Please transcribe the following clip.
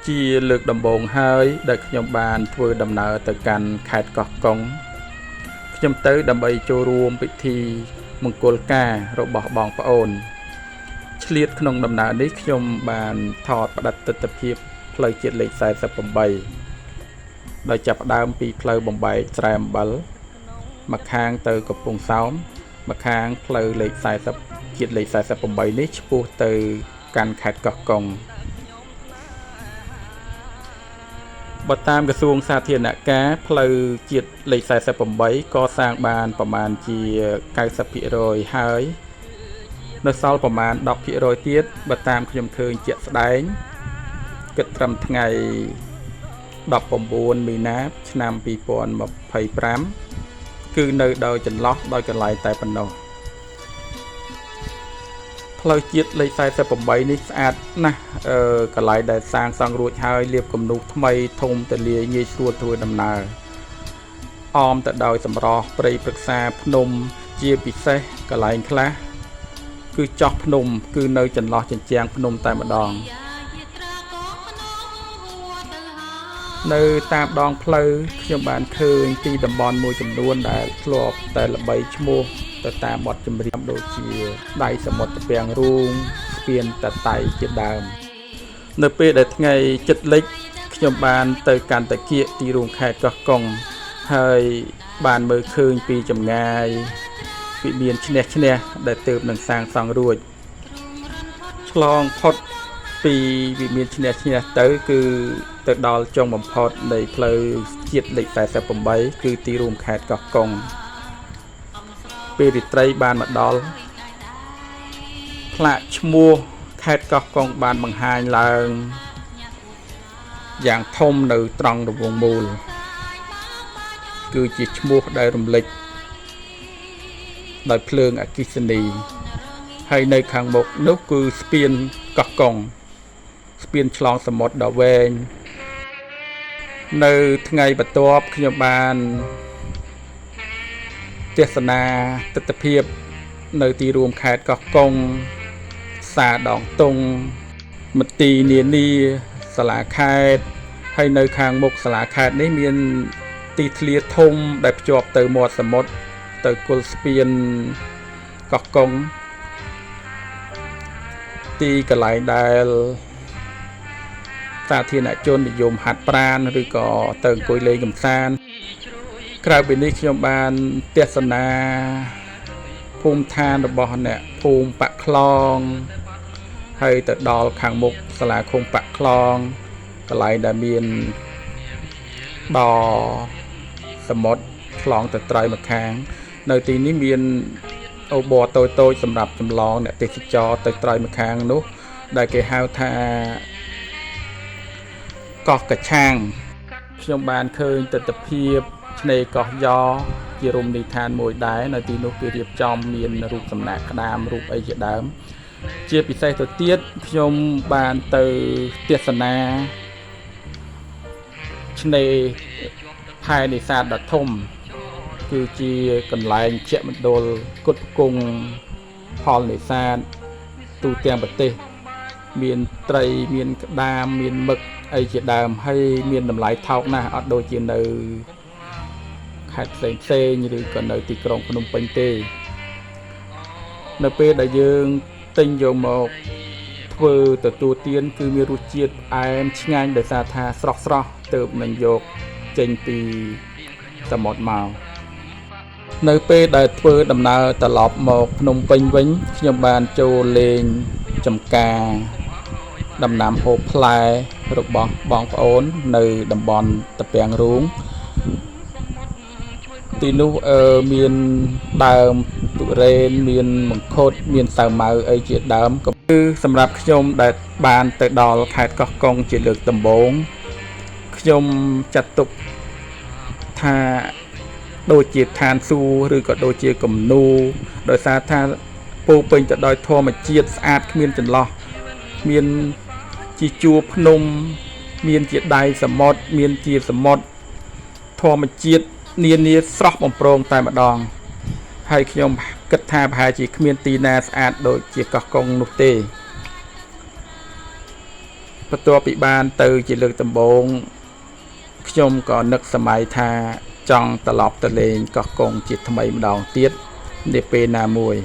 ជាលើកដំបូងហើយដែលខ្ញុំបានធ្វើដំណើរទៅកាន់ខេត្តកោះកុងខ្ញុំទៅដើម្បីចូលរួមពិធីមង្គលការរបស់បងប្អូនឆ្លៀតក្នុងដំណើរនេះខ្ញុំបានថតផ្តិតទិដ្ឋភាពផ្លូវជាតិលេខ48ដោយចាប់ផ្ដើមពីផ្លូវបំបែកស្រែអំបិលមកខាងទៅកំពង់សោមមកខាងផ្លូវលេខ40ជាតិលេខ48នេះឆ្ពោះទៅកាន់ខេត្តកោះកុងបើតាមក្រសួងសាធារណការផ្លូវជាតិលេខ48កសាងបានប្រមាណជា 90% ហើយនៅសល់ប្រមាណ 10% ទៀតបើតាមខ្ញុំឃើញជាក់ស្ដែងគិតត្រឹមថ្ងៃ19 មីនាឆ្នាំ2025គឺនៅដោយចន្លោះដោយកន្លែងតែប៉ុណ្ណោះផ្លូវជាតិលេខ48នេះស្អាតណាស់កន្លែងដែលសាងសង់រួចហើយលាបគំនូសថ្មីធំទូលាយងាយស្រួលធ្វើដំណើរអមទៅដោយសម្រស់ព្រៃព្រឹក្សាភ្នំជាពិសេសកន្លែងខ្លះគឺចោះភ្នំគឺនៅចន្លោះជញ្ជាំងភ្នំតែម្ដងនៅតាមដងផ្លូវខ្ញុំបានឃើញទីតំបន់មួយចំនួនដែលធ្លាប់តែល្បីឈ្មោះទៅតាមបទចម្រៀងដូចជាដៃសមុទ្រពាំងរូងស្ពានតតៃជាដើមនៅពេលដែលថ្ងៃជិតលិចខ្ញុំបានទៅកាន់តាគៀកទីរួមខេត្តកោះកុងហើយបានមើលឃើញពីចម្ងាយវិមានឈ្នះដែលទើបនឹងសាងសង់រួចឆ្លងផុតពីវិមានឈ្នះទៅគឺទៅដល់ចុងបំផុតនៃផ្លូវជាតិលេខ48គឺទីរួមខេត្តកោះកុងពេលរាត្រីបានមកដល់ផ្លាកឈ្មោះខេត្តកោះកុងបានបង្ហាញឡើងយ៉ាងធំនៅត្រង់រង្វង់មូលគឺជាឈ្មោះដែលរំលេចដោយភ្លើងអគ្គិសនីហើយនៅខាងមុខនោះគឺស្ពានកោះកុងស្ពានឆ្លងសមុទ្រដ៏វែងនៅថ្ងៃបន្ទាប់ខ្ញុំបានទស្សនាទិដ្ឋភាពនៅទីរួមខេត្តកោះកុងផ្សារដងតុងមន្ទីរនានាសាលាខេត្តហើយនៅខាងមុខសាលាខេត្តនេះមានទីធ្លាធំដែលភ្ជាប់ទៅមាត់សមុទ្រទៅគល់ស្ពានកោះកុងទីកន្លែងដែលសាធារណជននិយមហាត់ប្រាណឬក៏ទៅអង្គុយលេងកម្សាន្តក្រៅពីនេះខ្ញុំបានទស្សនាភូមិឋានរបស់អ្នកភូមិបាក់ខ្លងហើយទៅដល់ខាងមុខសាលាឃុំបាក់ខ្លងកន្លែងដែលមានដសមុទ្រឆ្លងទៅត្រើយម្ខាងនៅទីនេះមានអូបតូចសម្រាប់ចម្លងអ្នកទេសចរទៅត្រើយម្ខាងនោះដែលគេហៅថាកោះកឆាងខ្ញុំបានឃើញទិដ្ឋភាពឆ្នេរកោះយ៉ជារមណីយដ្ឋានមួយដែរនៅទីនោះគេរៀបចំមានរូបសំណាកក្តាមរូបអីជាដើមជាពិសេសទៅទៀតខ្ញុំបានទៅទស្សនាឆ្នេរផែនេសាទដ៏ធំគឺជាកន្លែងជាក់មណ្ឌលគុតផ្គង់ផលនេសាទទូទាំងប្រទេសមានត្រីមានក្តាមមានមឹកអីជាដើមហើយមានតម្លៃថោកណាស់អត់ដូចជានៅខេត្តផ្សេងឬក៏នៅទីក្រុងភ្នំពេញទេនៅពេលដែលយើងទិញយកមកធ្វើទទួលទានគឺមានរសជាតិផ្អែមឆ្ងាញ់ដោយសារថាស្រស់ទើបនឹងយកចេញពីសមុទ្រមកនៅពេលដែលធ្វើដំណើរត្រឡប់មកភ្នំពេញវិញខ្ញុំបានចូលលេងចម្ការដំណាំហូបផ្លែរបស់បងប្អូននៅតំបន់តាពាំងរូងទីនោះមានដើមទុរេនមានមង្ឃុតមានសាវម៉ាវអីជាដើមក៏គឺសម្រាប់ខ្ញុំដែលបានទៅដល់ខេត្តកោះកុងជាលើកដំបូងខ្ញុំចាត់ទុកថាដូចជាឋានសួគ៌ឬក៏ដូចជាគំនូដោយសារថាពោពេញទៅដោយធម្មជាតិស្អាតគ្មានចន្លោះមានជាជួរភ្នំមានជាដៃសមុទ្រមានជាសមុទ្រធម្មជាតិនានាស្រស់បំព្រងតែម្ដងហើយខ្ញុំគិតថាប្រហែលជាគ្មានទីណាស្អាតដូចជាកោះកុងនោះទេ បន្ទាប់ពីបានទៅជាលើកដំបូងខ្ញុំក៏នឹកសម័យថាចង់ត្រឡប់ទៅលេងកោះកុងជាថ្មីម្ដងទៀតនាពេលណាមួយ